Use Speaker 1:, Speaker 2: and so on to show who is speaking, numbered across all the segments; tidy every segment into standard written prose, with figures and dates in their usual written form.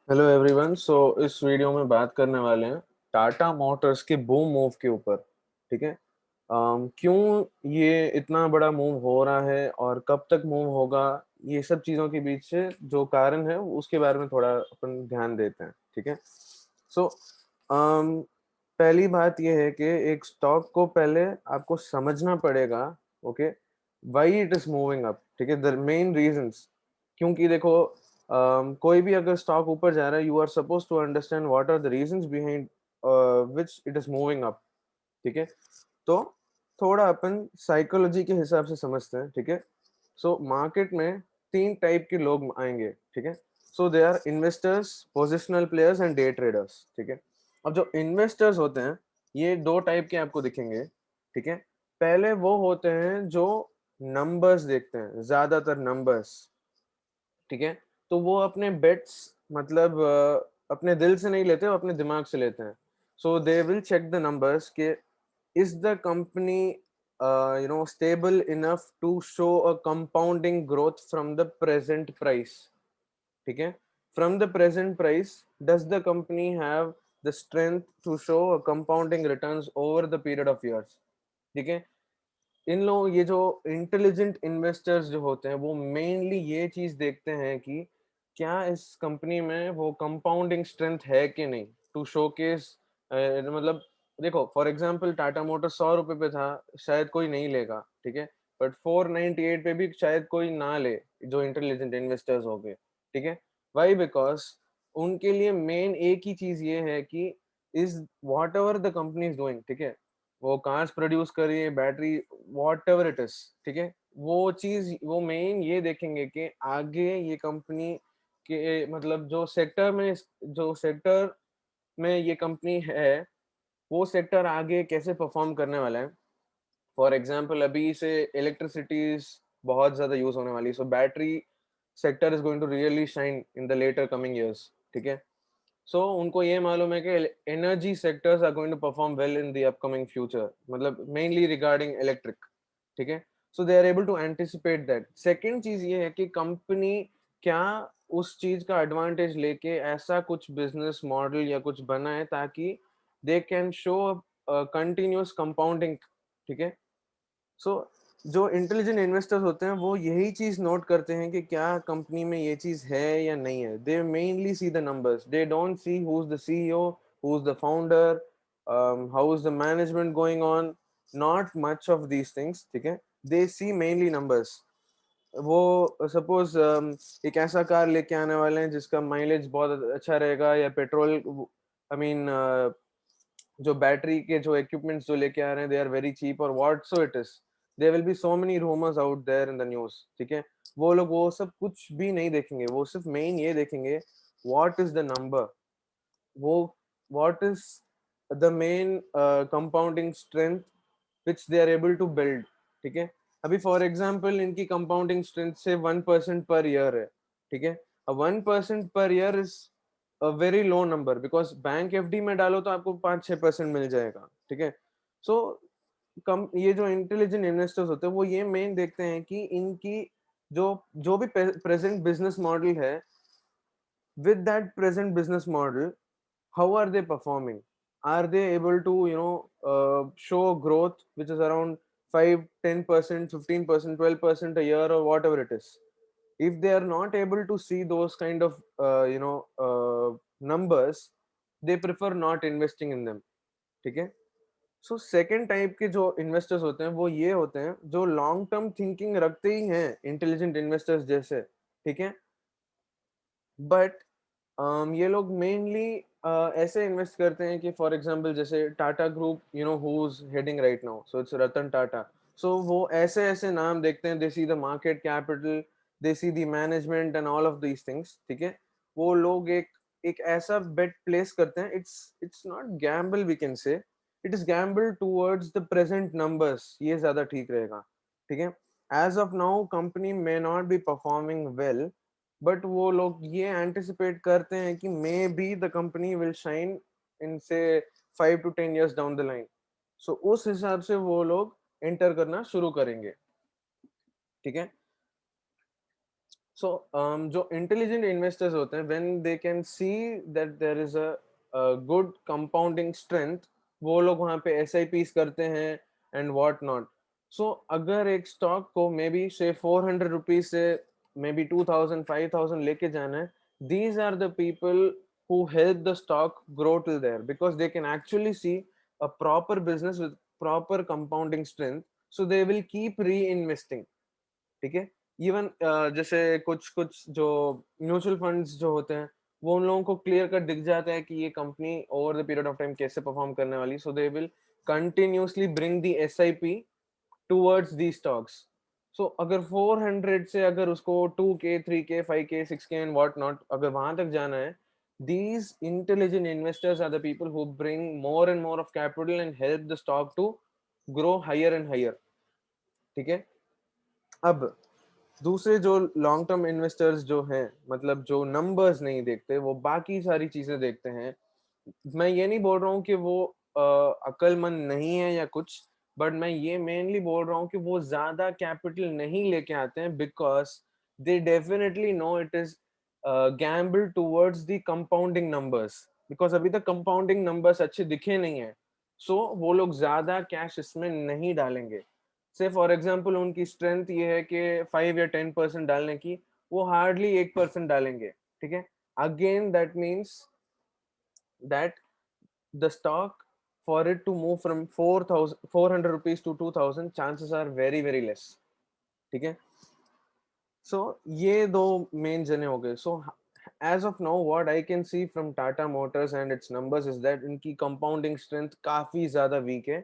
Speaker 1: Hello everyone. इस video में बात करने वाले हैं टाटा मोटर्स के बूम मूव के ऊपर। ठीक है। क्यों ये इतना बड़ा मूव हो रहा है और कब तक मूव होगा, ये सब चीज़ों के बीच से जो कारण है उसके बारे में थोड़ा अपन ध्यान देते हैं। ठीक है। सो पहली बात ये है कि एक स्टॉक को पहले आपको समझना पड़ेगा। Okay, why it is moving up. ठीक है, द मेन रीजंस। क्योंकि देखो, कोई भी अगर स्टॉक ऊपर जा रहा है, you are suppose to understand what are the reasons behind which it is moving up. ठीक है। तो थोड़ा अपन साइकोलॉजी के हिसाब से समझते हैं। ठीक है। मार्केट में तीन टाइप के लोग आएंगे। ठीक है। They are investors, positional players and day traders. ठीक है। अब जो इन्वेस्टर्स होते हैं, ये दो टाइप के आपको दिखेंगे। ठीक है। पहले वो होते हैं जो नंबर्स देखते हैं, ज्यादातर नंबर्स। ठीक है। तो वो अपने बेट्स, मतलब अपने दिल से नहीं लेते, वो अपने दिमाग से लेते हैं। They will check the numbers के is the company stable enough to show a compounding growth from the present price. ठीक है। From the present price, does the company have the strength to show a compounding returns over the period of years? ठीक है। इन लोग, ये जो intelligent investors जो होते हैं, वो मेनली ये चीज देखते हैं कि क्या इस कंपनी में वो कंपाउंडिंग स्ट्रेंथ है कि नहीं, टू शोकेस। मतलब देखो, फॉर एग्जांपल टाटा मोटर 100 रुपए पे था, शायद कोई नहीं लेगा। ठीक है। बट 498 पे भी शायद कोई ना ले, जो इंटेलिजेंट इन्वेस्टर्स हो गए। ठीक है। वाई? बिकॉज उनके लिए मेन एक ही चीज ये है कि is what ever the company is doing. ठीक है। वो कार्स प्रोड्यूस कर रही है, battery, what ever it is. ठीक है। वो चीज, वो मेन ये देखेंगे कि आगे ये कंपनी के, मतलब जो सेक्टर में ये कंपनी है, वो सेक्टर आगे कैसे परफॉर्म करने वाला है। फॉर एग्जाम्पल, अभी से इलेक्ट्रिसिटी बहुत ज्यादा यूज होने वाली है, so battery sector is going to really shine in the later coming years. ठीक है। उनको ये मालूम है कि energy sectors are going to perform well in the upcoming future, मतलब मेनली रिगार्डिंग इलेक्ट्रिक। ठीक है। They are able to anticipate that. Second चीज ये है कि कंपनी क्या उस चीज का एडवांटेज लेके ऐसा कुछ बिजनेस मॉडल या कुछ बनाए ताकि they can show continuous compounding. ठीक है। सो जो इंटेलिजेंट इन्वेस्टर्स होते हैं, वो यही चीज नोट करते हैं कि क्या कंपनी में ये चीज है या नहीं है। दे mainly see the numbers, they don't see who is the CEO, who is the founder, how is the management going on, not much of these things. ठीक है। दे सी मेनली नंबर्स। वो सपोज एक ऐसा कार लेके आने वाले हैं जिसका माइलेज बहुत अच्छा रहेगा, या पेट्रोल, आई मीन जो बैटरी के जो इक्विपमेंट्स जो लेके आ रहे हैं, दे आर वेरी चीप, और what so it is, there will be so many rumours out there in the news. ठीक है। वो लोग वो सब कुछ भी नहीं देखेंगे, वो सिर्फ मेन ये देखेंगे व्हाट इज द नंबर, वो what is the main compounding strength which they are able to build. ठीक है। अभी फॉर एग्जाम्पल, इनकी कंपाउंडिंग स्ट्रेंथ से 1% पर ईयर है। ठीक है। 1% पर year is a very low number, because bank FD में डालो तो आपको 5-6% मिल जाएगा। ठीक है। सो कम, ये जो इंटेलिजेंट इन्वेस्टर्स होते हैं, वो ये मेन देखते हैं कि इनकी जो जो भी प्रेजेंट बिजनेस मॉडल है, with that present business model, how are they performing? Are they able to, show growth which is around 5, 10%, 15%, 12% a year, or whatever it is? If they are not able to see those kind of numbers, they prefer not investing in them. ठीक है। Second type के जो investors होते हैं, वो ये होते हैं जो लॉन्ग टर्म थिंकिंग रखते ही हैं, इंटेलिजेंट इन्वेस्टर्स जैसे। ठीक है। बट ये लोग मेनली ऐसे इन्वेस्ट करते हैं कि फॉर एग्जांपल, जैसे Tata group, who is heading right now, so it's Ratan Tata. वो ऐसे ऐसे नाम देखते हैं, they see the market capital, they see the management and all of these things. ठीक है। वो लोग एक एक ऐसा बेट प्लेस करते हैं, it's not gamble, we can say it is gamble towards the present numbers, ये ज्यादा ठीक रहेगा। ठीक है। As of now company may not be performing well, but वो लोग ये एंटिसिपेट करते हैं कि maybe the company will shine in say 5 to 10 years down the line. उस हिसाब से वो लोग एंटर करना शुरू करेंगे। ठीक है। सो जो इंटेलिजेंट इन्वेस्टर्स होते हैं, when they can see that there is a good compounding strength, वो लोग वहां पे एसआईपीस करते हैं एंड व्हाट नॉट. सो अगर एक स्टॉक को मे बी से 400 रुपीज से मे बी 2000 5000 लेके जाना है, these are the people who help the stock grow till there, because they can actually see a proper business with proper compounding strength, so they will keep reinvesting. ठीक है. Even जैसे कुछ कुछ जो mutual funds जो होते हैं, वो उन लोगों को क्लियर कट दिख जाता है कि ये company over the period of time कैसे परफॉर्म करने वाली, so they will continuously bring the SIP towards the stocks. So अगर 400 से अगर उसको 2K 3K 5K 6K and what not अगर वहां तक जाना है, these intelligent investors are the people who bring more and more of capital and help the stock to grow higher and higher. ठीक है. अब दूसरे जो लॉन्ग टर्म इन्वेस्टर्स जो हैं, मतलब जो नंबर्स नहीं देखते, वो बाकी सारी चीजें देखते हैं. मैं ये नहीं बोल रहा हूँ कि वो अक्लमंद नहीं है या कुछ, बट मैं ये मेनली बोल रहा हूँ कि वो ज्यादा कैपिटल नहीं लेके आते हैं, because they definitely know it is gamble towards the compounding numbers, because अभी तक कंपाउंडिंग नंबर्स अच्छे दिखे नहीं है. सो वो लोग ज्यादा कैश इसमें नहीं डालेंगे. से फॉर एग्जाम्पल उनकी स्ट्रेंथ ये है कि 5 या 10% डालने की, वो हार्डली 1% डालेंगे. ठीक है. Again that means that the stock, for it to move from 400 rupees to 2000, chances are very very less. ठीक है. सो ये दो मेन जने हो गए. So as of now what I can see from Tata Motors and its numbers is that इनकी compounding strength काफी ज्यादा वीक है,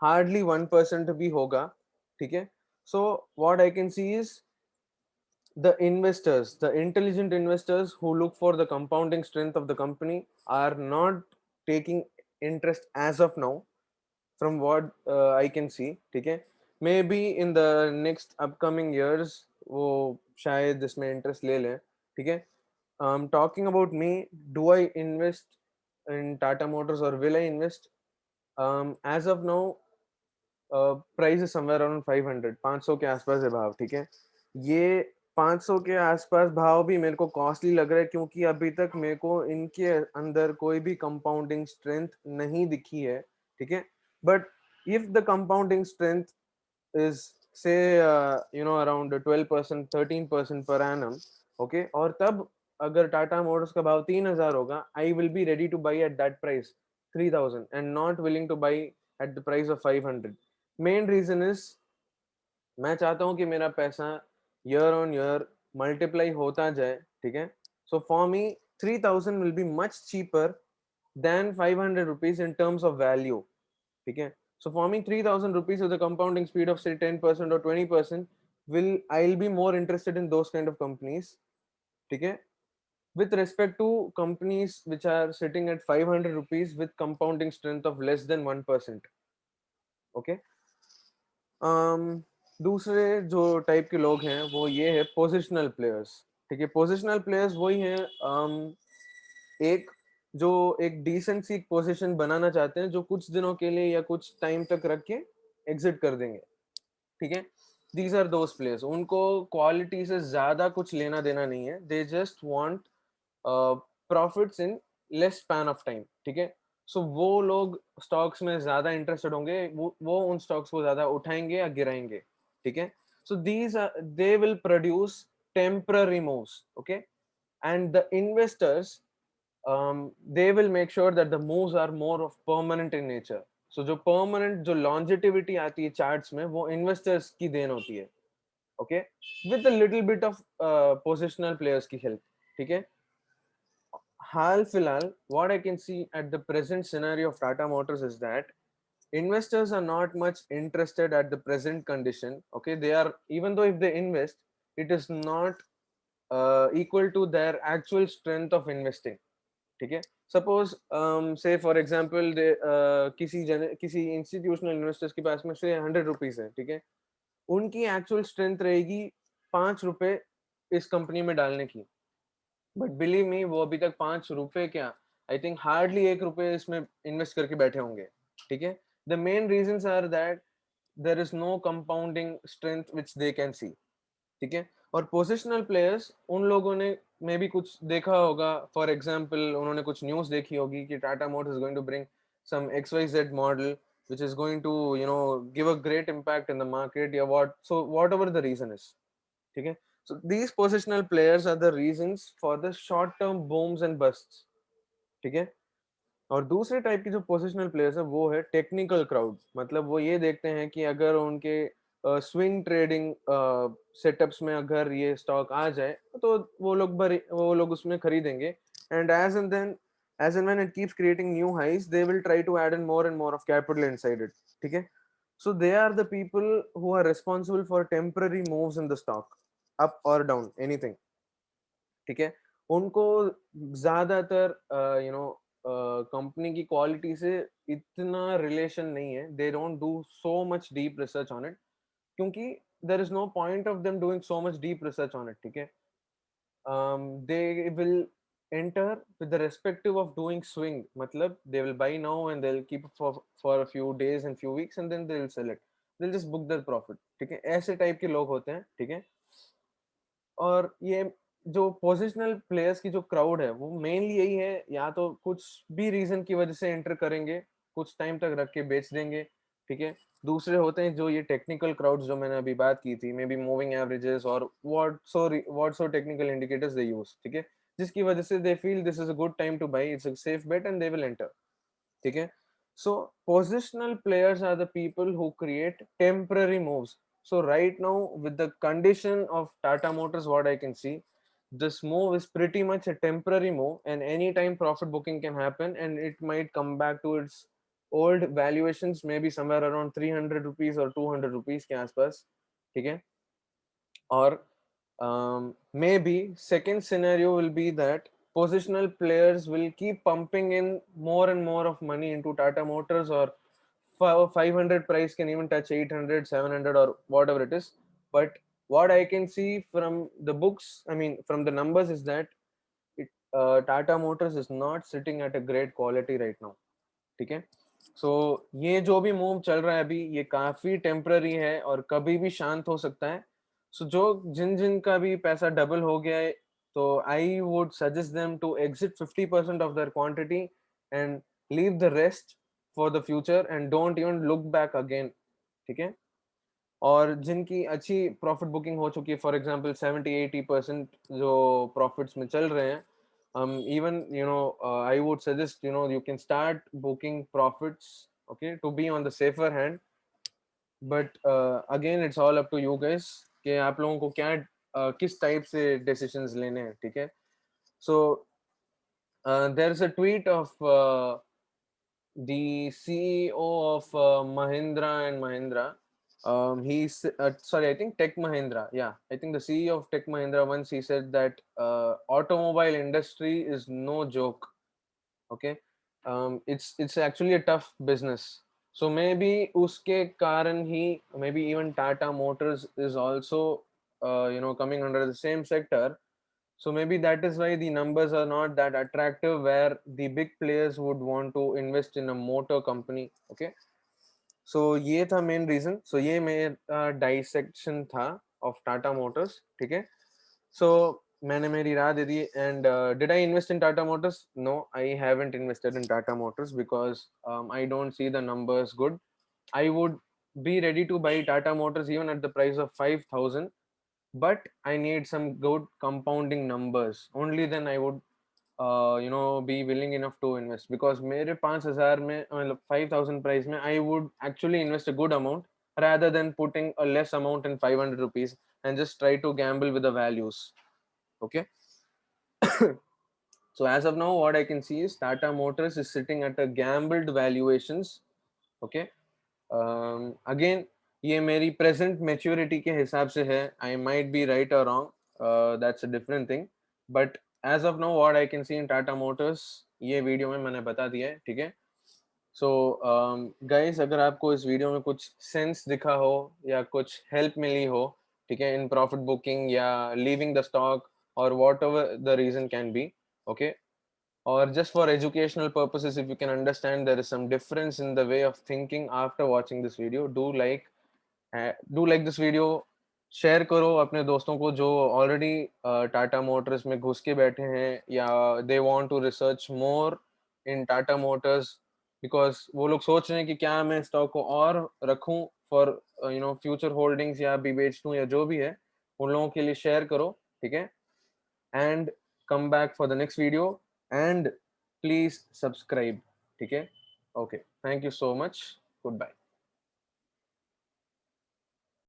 Speaker 1: हार्डली 1% भी होगा. ठीक है. So what I can C is the investors, the intelligent investors who look for the compounding strength of the company, are not taking interest as of now, from what I can see. ठीक है. Maybe in the next upcoming years वो शायद इसमें interest ले लें. ठीक है. Talking about me, do I invest in Tata Motors or will I invest? As of now, price is somewhere around 500, 500 के आसपास है भाव. ठीक है. ये 500 के आसपास भाव भी मेरे को कॉस्टली लग रहा है, क्योंकि अभी तक मेरे को इनके अंदर कोई भी कंपाउंडिंग स्ट्रेंथ नहीं दिखी है. ठीक है. But if the compounding strength is से अराउंड 12% 13% पर एनम, ओके, और तब अगर टाटा मोटर्स का भाव 3000 होगा, I will be ready to buy at that price 3000 and not willing to buy at the price of 500. Main reason is मैं चाहता हूँ कि मेरा पैसा ईयर ऑन ईयर मल्टीप्लाई होता जाए. ठीक है. So for me 3000 will be much cheaper than 500 rupees in terms of value. ठीक है. So for me 3000 rupees with compounding speed of से 10% और 20% will I'll be more interested in those kind of companies. ठीक है. With respect to companies which are sitting at 500 rupees with compounding strength of less than 1%. Okay. दूसरे जो type के लोग हैं वो ये है पोजिशनल प्लेयर्स. ठीक है. पोजिशनल प्लेयर्स वही हैं, एक जो एक डिसेंट सी पोजीशन बनाना चाहते हैं, जो कुछ दिनों के लिए या कुछ टाइम तक रख के एग्जिट कर देंगे. ठीक है. These are those players. उनको क्वालिटी से ज्यादा कुछ लेना देना नहीं है. They just want profits in less span of time. ठीक है. सो वो लोग स्टॉक्स में ज्यादा इंटरेस्टेड होंगे, वो उन स्टॉक्स को ज्यादा उठाएंगे या गिराएंगे. ठीक है. So these they will produce temporary moves. Okay. And the investors, they will make sure that the moves are more of permanent in nature. So जो permanent जो longevity आती है charts में, वो investors की देन होती है. Okay, with a little bit of positional players की help. ठीक है. हाल फिलहाल what I can see at the present scenario of Tata Motors is that investors are not much interested at the present condition. Okay, they are, even though if they invest, it is not equal to their actual strength of investing. ठीक है. Suppose से for example किसी institutional investors के पास में से 100 rupees है. ठीक है. उनकी एक्चुअल स्ट्रेंथ रहेगी 5 रुपए इस कंपनी में डालने की, बट बिलीव मी वो अभी तक 5 रुपए क्या, आई थिंक हार्डली 1 रुपए इसमें इन्वेस्ट करके बैठे होंगे. ठीक है. The main reasons are that there is no compounding strength which they can see. ठीक है. और पोजिशनल प्लेयर्स उन लोगों ने मे बी कुछ देखा होगा, फॉर एग्जाम्पल उन्होंने कुछ न्यूज़ देखी होगी कि Tata Motors is going to bring some XYZ model which is going to give a great impact in the market या whatever the reason is, ठीक है. So these positional players are the reasons for the short term booms and busts, ठीक है. और दूसरे type की जो positional players है वो है टेक्निकल क्राउड. मतलब वो ये देखते हैं कि अगर उनके स्विंग ट्रेडिंग सेटअप्स में अगर ये स्टॉक आ जाए तो वो लोग उसमें खरीदेंगे. And as and when it keeps creating new highs they will try to add in more and more of capital inside it, ठीक है. So they are the people who are responsible for temporary moves in the stock, up और down, anything, ठीक है. उनको ज्यादातर company की quality से इतना रिलेशन नहीं है. They don't do so much deep research on it, क्योंकि there is no point of them doing so much deep research on it, ठीक है. They will enter with the respective of doing swing. मतलब they will buy now and they'll keep it for a few days and few weeks and then they'll sell it. They'll just book their profit, ठीक है. ऐसे type के लोग होते हैं, ठीक है. और ये जो पोजिशनल प्लेयर्स की जो क्राउड है वो मेनली यही है, या तो कुछ भी रीजन की वजह से एंटर करेंगे, कुछ टाइम तक रख के बेच देंगे, ठीक है. दूसरे होते हैं जो ये टेक्निकल क्राउड्स जो मैंने अभी बात की थी, मे बी मूविंग एवरेजेस और what so technical indicators they use, ठीक है, जिसकी वजह से they feel this is a good time two by, it's a safe bet and they will enter, ठीक है. So positional players are the people who create temporary moves. So right now with the condition of Tata Motors, what I can see, this move is pretty much a temporary move and anytime profit booking can happen and it might come back to its old valuations, maybe somewhere around 300 rupees or 200 rupees के आसपास, ठीक है. Or maybe second scenario will be that positional players will keep pumping in more and more of money into Tata Motors, or 500 price can even touch 800, 700, or whatever it is. But what I can see from the books, I mean from the numbers, is that Tata Motors is not sitting at a great quality right now, ठीक है. सो ये जो भी move चल रहा है अभी, ये काफी टेम्पररी है और कभी भी शांत हो सकता है. सो जो जिन जिन का भी पैसा डबल हो गया है, तो I would suggest them to exit 50% of their quantity and leave the rest for the future and don't even look back again, ठीक है. और जिनकी अच्छी प्रॉफिट बुकिंग हो चुकी है, फॉर एग्जांपल 70-80% जो प्रॉफिट्स में चल रहे हैं, even I would suggest you can start booking profits, okay, to be on the safer hand. But again it's all up to you guys कि आप लोगों को क्या किस टाइप से decisions लेने हैं, ठीक है. So there's a tweet of the CEO of Mahindra and Mahindra. He's sorry, I think Tech Mahindra. Yeah, I think the CEO of Tech Mahindra, once he said that automobile industry is no joke. Okay, it's actually a tough business. So maybe uske karan he, maybe even Tata Motors is also coming under the same sector. So maybe that is why the numbers are not that attractive where the big players would want to invest in a motor company. Okay, so ये था main reason. So ये मेरा dissection था of Tata Motors, ठीक है. So मैंने मेरी राय दे दी. And did I invest in Tata Motors? No, I haven't invested in Tata Motors because I don't see the numbers good. I would be ready to buy Tata Motors even at the price of 5,000, but I need some good compounding numbers. Only then I would be willing enough to invest, because मेरे 5,000 में मतलब 5,000 price में I would actually invest a good amount rather than putting a less amount in 500 rupees and just try to gamble with the values. Okay. So as of now what I can see is Tata Motors is sitting at a gambled valuations. Okay. Again ये मेरी present maturity के हिसाब से है. I might be right or wrong, that's a different thing, but as of now what I can see in Tata Motors, ये video में मैंने बता दिया है, ठीक है. सो गाइस, अगर आपको इस वीडियो में कुछ सेंस दिखा हो या कुछ हेल्प मिली हो, ठीक है, इन प्रॉफिट बुकिंग या लीविंग द स्टॉक और whatever the reason can be, okay, or just for educational purposes, if you can understand there is some difference in the way of thinking after watching this video, do like this video, share करो अपने दोस्तों को जो already Tata Motors में घुस के बैठे हैं या they want to research more in Tata Motors, because वो लोग सोच रहे हैं कि क्या मैं स्टॉक को और रखूं फॉर फ्यूचर होल्डिंग्स या अभी बेच दूं या जो भी है, उन लोगों के लिए शेयर करो, ठीक है? And come back for the next video and please subscribe, ठीक है? Okay, thank you so much, good bye.